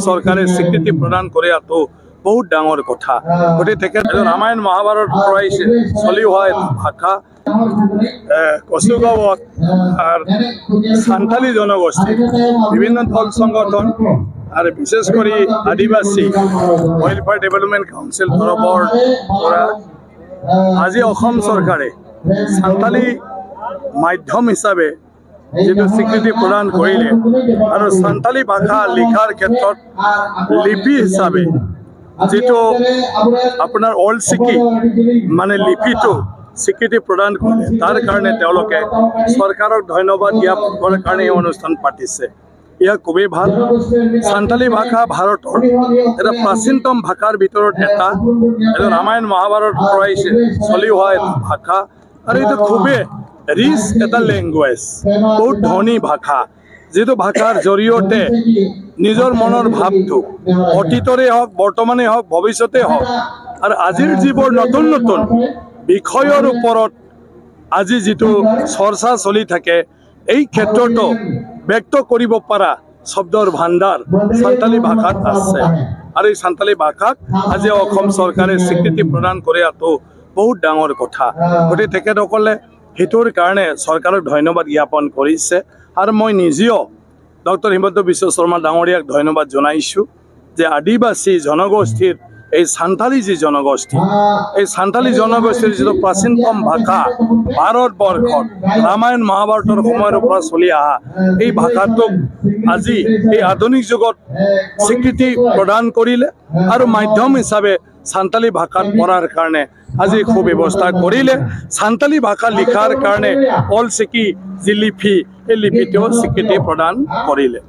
চৰকাৰে স্বীকৃতি প্ৰদান কৰাটো বহুত ডাঙৰ কথা। গতিকে ৰামায়ণ মহাভাৰত পৰাই চলি অহা ভাষা কচুগাঁৱত আৰ সান্থালি জনগোষ্ঠী বিভিন্ন দল সংগঠন আৰ বিশেষ কৰে আদিবাসী ওয়েলফেয়াৰ ডেভেলপমেন্ট কাউন্সিল তৰফৰ পৰা আজি অসম চৰকাৰে সান্থালি মাধ্যম হিসাবে যেটো স্বীকৃতি প্ৰদান কৰিলে আৰু সান্থালি ভাষা লিখাৰ ক্ষেত্ৰত লিপি হিসাবে যেটো আপোনাৰ অল্ড সিকি মানে লিপিটো স্বীকৃতি প্রদান করে তার কারণে সরকারক ধন্যবাদ দিয়ার কারণে এই অনুষ্ঠান পাতিছে। ইয়া খুবই ভাল। সান্থালি ভাষা ভারতের এটা প্রাচীনতম ভাষার ভিতৰত এটা ৰামায়ণ মহাভাৰত পৰাই চলি অহা ভাষা আর এটা খুবই রিচ এটা ল্যাঙ্গুয়েজ, বহুত ধনী ভাষা, যেটো ভাষার জড়িয়তে নিজের মনের ভাবটো অতীতরে হোক বর্তমানে হোক ভবিষ্যতে হোক আর আজির যিবোৰ নতুন নতুন বিষয়ৰ ওপৰত আজি যেটো চৰ্চা চলি থাকে এই ক্ষেত্ৰতো ব্যক্ত কৰিব পৰা শব্দৰ ভাণ্ডাৰ সান্থালি ভাষাত আছে আৰু এই সান্থালি ভাষাক আজি অসম চৰকাৰে স্বীকৃতি প্ৰদান কৰাটো বহুত ডাঙৰ কথা। গতিকে তেখেতসকলে সেইটোৰ কাৰণে চৰকাৰক ধন্যবাদ জ্ঞাপন কৰিছে আৰু মই নিজেও ডক্টৰ হিমন্ত বিশ্ব শৰ্মা ডাঙৰীয়াক ধন্যবাদ জনাইছোঁ যে আদিবাসী জনগোষ্ঠীৰ এই সান্থালি যে জনগোষ্ঠী এই সান্থালি জনগোষ্ঠীৰ যে প্ৰাচীনতম ভাষা ভাৰতবৰ্ষত ৰামায়ণ মহাভাৰতেৰ সময়েৰ পৰা চলি অহা এই ভাষাটোক আজি এই আধুনিক যুগত স্বীকৃতি প্ৰদান কৰিলে আৰু মাধ্যম হিসাবে সান্থালি ভাষাত পড়াৰ কাৰণে আজি সুব্যবস্থা কৰিলে। সান্থালি ভাষা লিখাৰ কাৰণে অল সিকি যে লিপি এই লিপিতেও স্বীকৃতি প্ৰদান কৰিলে।